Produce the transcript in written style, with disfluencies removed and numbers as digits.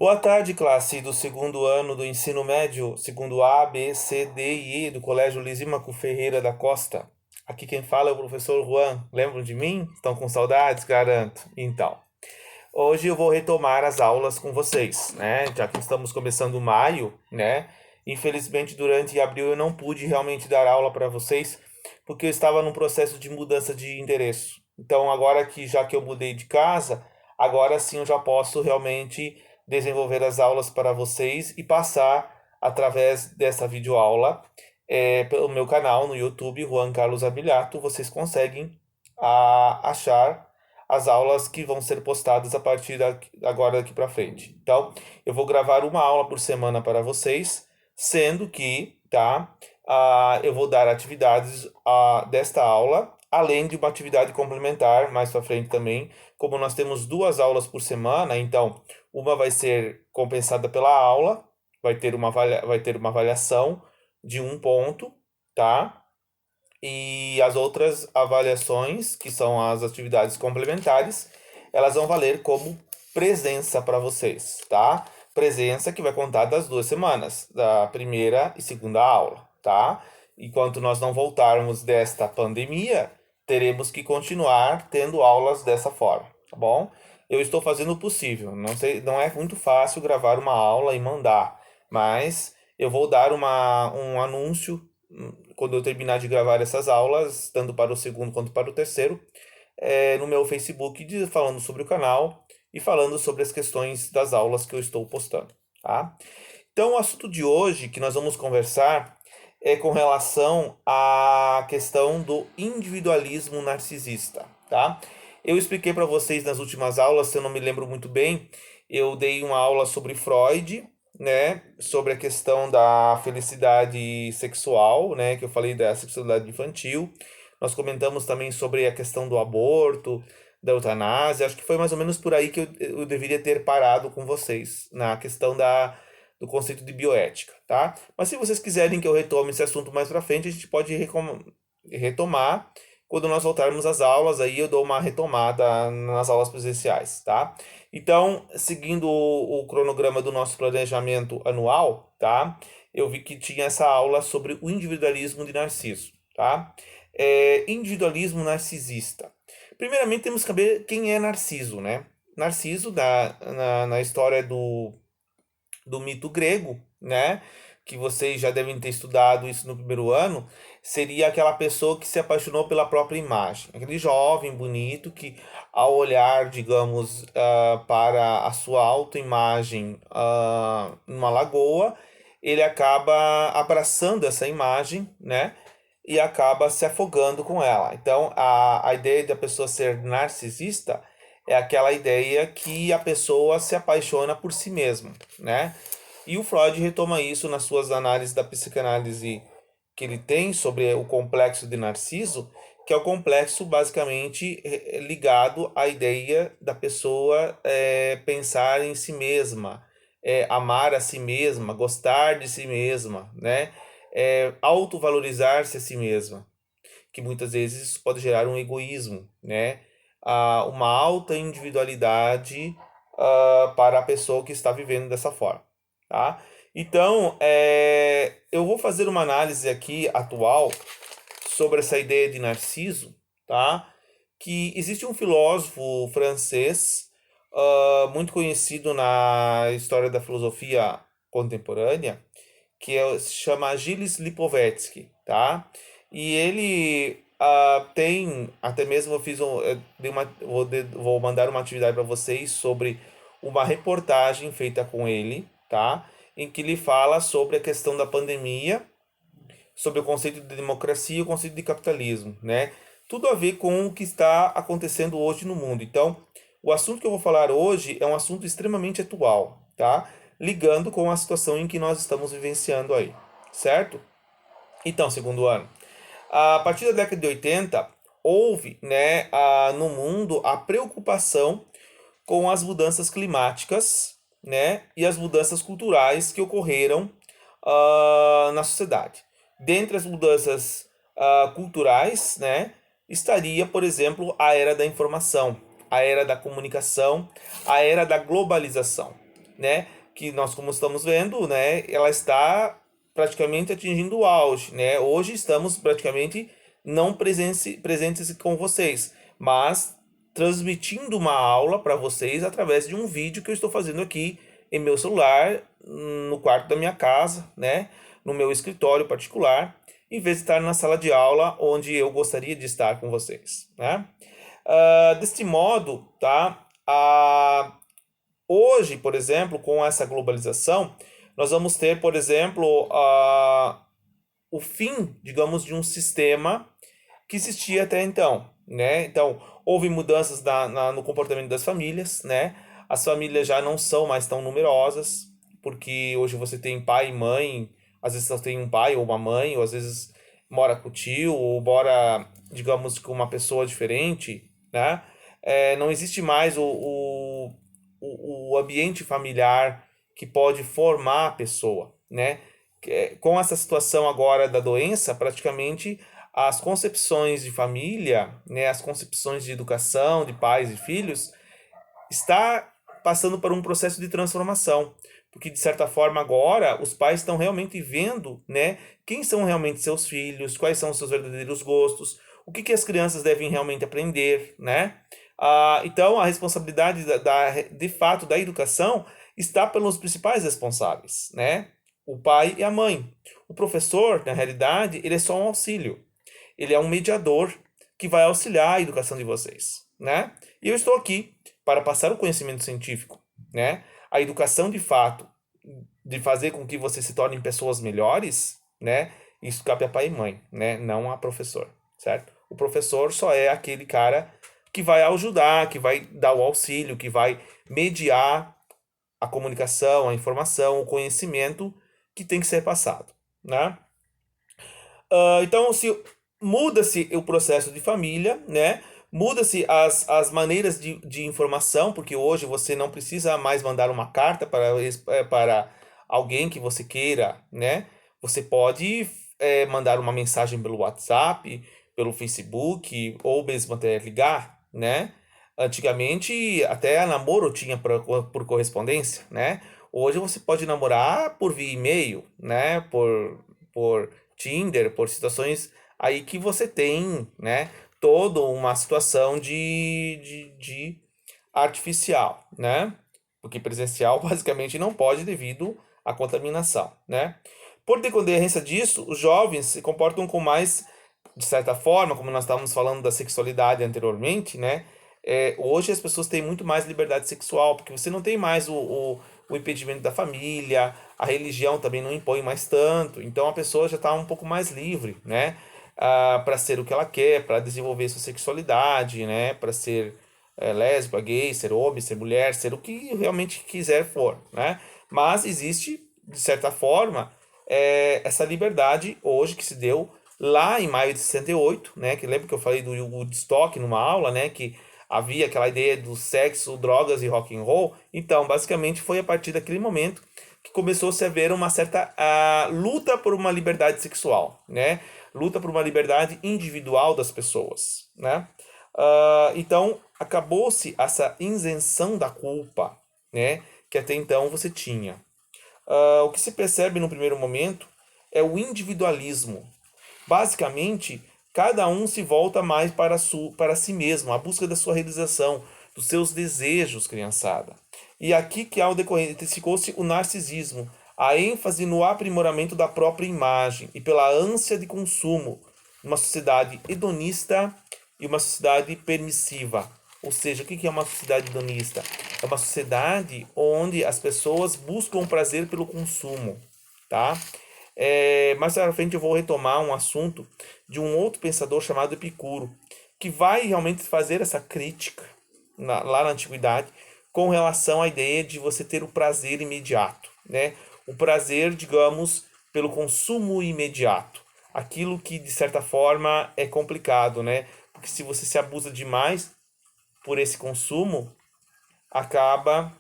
Boa tarde, classe do segundo ano do ensino médio, segundo A, B, C, D e E do Colégio Lisímaco Ferreira da Costa. Aqui quem fala é o professor Juan. Lembram de mim? Estão com saudades? Garanto. Então, hoje eu vou retomar as aulas com vocês, né? Já que estamos começando maio, né? Infelizmente, durante abril eu não pude realmente dar aula para vocês, porque eu estava num processo de mudança de endereço. Então, agora que já que eu mudei de casa, agora sim eu já posso realmente desenvolver as aulas para vocês e passar através dessa videoaula pelo meu canal no YouTube, Juan Carlos Abiliato, vocês conseguem achar as aulas que vão ser postadas a partir agora daqui para frente. Então, eu vou gravar uma aula por semana para vocês, sendo que, tá, eu vou dar atividades desta aula, além de uma atividade complementar mais para frente também. Como nós temos duas aulas por semana, então uma vai ser compensada pela aula, vai ter uma avaliação de um ponto, tá? E as outras avaliações, que são as atividades complementares, elas vão valer como presença para vocês, tá? Presença que vai contar das duas semanas, da primeira e segunda aula, tá? Enquanto nós não voltarmos desta pandemia, teremos que continuar tendo aulas dessa forma, tá bom? Eu estou fazendo o possível. Não sei, não é muito fácil gravar uma aula e mandar, mas eu vou dar um anúncio quando eu terminar de gravar essas aulas, tanto para o segundo quanto para o terceiro, no meu Facebook, falando sobre o canal e falando sobre as questões das aulas que eu estou postando, tá? Então, o assunto de hoje que nós vamos conversar é com relação à questão do individualismo narcisista, tá? Eu expliquei para vocês nas últimas aulas, se eu não me lembro muito bem, eu dei uma aula sobre Freud, né, sobre a questão da felicidade sexual, né, que eu falei da sexualidade infantil. Nós comentamos também sobre a questão do aborto, da eutanásia. Acho que foi mais ou menos por aí que eu deveria ter parado com vocês, na questão do conceito de bioética, tá? Mas se vocês quiserem que eu retome esse assunto mais para frente, a gente pode retomar quando nós voltarmos às aulas, aí eu dou uma retomada nas aulas presenciais, tá? Então, seguindo o cronograma do nosso planejamento anual, tá? Eu vi que tinha essa aula sobre o individualismo de Narciso, tá? Individualismo narcisista. Primeiramente, temos que saber quem é Narciso, né? Narciso, na história do mito grego, né? Que vocês já devem ter estudado isso no primeiro ano, seria aquela pessoa que se apaixonou pela própria imagem. Aquele jovem bonito que, ao olhar, digamos, para a sua autoimagem numa lagoa, ele acaba abraçando essa imagem, né? E acaba se afogando com ela. Então, a ideia da pessoa ser narcisista é aquela ideia que a pessoa se apaixona por si mesma, né? E o Freud retoma isso nas suas análises da psicanálise que ele tem sobre o complexo de Narciso, que é o complexo basicamente ligado à ideia da pessoa pensar em si mesma, amar a si mesma, gostar de si mesma, né? Autovalorizar-se a si mesma, que muitas vezes isso pode gerar um egoísmo, né? Uma alta individualidade para a pessoa que está vivendo dessa forma, tá? Então, eu vou fazer uma análise aqui atual sobre essa ideia de Narciso, tá? Que existe um filósofo francês muito conhecido na história da filosofia contemporânea, se chama Gilles Lipovetsky, tá? E ele tem, até mesmo eu fiz vou mandar uma atividade para vocês sobre uma reportagem feita com ele, tá? Em que ele fala sobre a questão da pandemia, sobre o conceito de democracia e o conceito de capitalismo, né? Tudo a ver com o que está acontecendo hoje no mundo. Então, o assunto que eu vou falar hoje é um assunto extremamente atual, tá? Ligando com a situação em que nós estamos vivenciando aí, certo? Então, segundo ano, a partir da década de 80, houve, né, no mundo a preocupação com as mudanças climáticas, né, e as mudanças culturais que ocorreram na sociedade. Dentre as mudanças culturais, né, estaria, por exemplo, a era da informação, a era da comunicação, a era da globalização. né, que nós como estamos vendo, né, ela está praticamente atingindo o auge, né? Hoje estamos praticamente não presentes com vocês, mas transmitindo uma aula para vocês através de um vídeo que eu estou fazendo aqui em meu celular, no quarto da minha casa, né, no meu escritório particular, em vez de estar na sala de aula onde eu gostaria de estar com vocês, né? Deste modo, tá? Hoje, por exemplo, com essa globalização, nós vamos ter, por exemplo, o fim, digamos, de um sistema que existia até então, né? Então, houve mudanças no comportamento das famílias, né? As famílias já não são mais tão numerosas, porque hoje você tem pai e mãe, às vezes só tem um pai ou uma mãe, ou às vezes mora com o tio, ou mora, digamos, com uma pessoa diferente, né? Não existe mais o ambiente familiar que pode formar a pessoa, né? Com essa situação agora da doença, praticamente as concepções de família, né, as concepções de educação de pais e filhos, está passando por um processo de transformação, porque de certa forma agora os pais estão realmente vendo, né, quem são realmente seus filhos, quais são os seus verdadeiros gostos, o que as crianças devem realmente aprender, né? Então a responsabilidade de fato da educação está pelos principais responsáveis, né? O pai e a mãe. O professor, na realidade, ele é só um auxílio. Ele é um mediador que vai auxiliar a educação de vocês, né? E eu estou aqui para passar o conhecimento científico, né? A educação de fato, de fazer com que vocês se tornem pessoas melhores, né? Isso cabe a pai e mãe, né? Não a professor, certo? O professor só é aquele cara que vai ajudar, que vai dar o auxílio, que vai mediar a comunicação, a informação, o conhecimento que tem que ser passado, né? Então, se muda-se o processo de família, né? Muda-se as maneiras de informação, porque hoje você não precisa mais mandar uma carta para alguém que você queira, né? Você pode mandar uma mensagem pelo WhatsApp, pelo Facebook, ou mesmo até ligar, né? Antigamente, até namoro tinha por correspondência, né? Hoje você pode namorar por via e-mail, né? Por Tinder, por situações aí que você tem, né, toda uma situação de artificial, né? Porque presencial basicamente não pode devido à contaminação, né? Por decorrência disso, os jovens se comportam com mais, de certa forma, como nós estávamos falando da sexualidade anteriormente, né? Hoje as pessoas têm muito mais liberdade sexual, porque você não tem mais o impedimento da família, a religião também não impõe mais tanto, então a pessoa já está um pouco mais livre, né? Para ser o que ela quer, para desenvolver sua sexualidade, né? Para ser lésbica, gay, ser homem, ser mulher, ser o que realmente quiser for, né? Mas existe, de certa forma, essa liberdade hoje que se deu lá em maio de 68, né? Que lembra que eu falei do Woodstock numa aula, né? Que havia aquela ideia do sexo, drogas e rock and roll. Então, basicamente, foi a partir daquele momento que começou-se a ver uma certa luta por uma liberdade sexual, né? Luta por uma liberdade individual das pessoas, né? Então, acabou-se essa isenção da culpa, né? Que até então você tinha. O que se percebe no primeiro momento é o individualismo. Basicamente, cada um se volta mais para si mesmo, a busca da sua realização, dos seus desejos, criançada. E aqui que há o decorrente, ficou-se o narcisismo, a ênfase no aprimoramento da própria imagem e pela ânsia de consumo, uma sociedade hedonista e uma sociedade permissiva. Ou seja, o que é uma sociedade hedonista? É uma sociedade onde as pessoas buscam prazer pelo consumo, tá? Mais à frente eu vou retomar um assunto de um outro pensador chamado Epicuro, que vai realmente fazer essa crítica lá na antiguidade com relação à ideia de você ter o prazer imediato, né? O prazer, digamos, pelo consumo imediato. Aquilo que, de certa forma, é complicado, né? Porque se você se abusa demais por esse consumo, acaba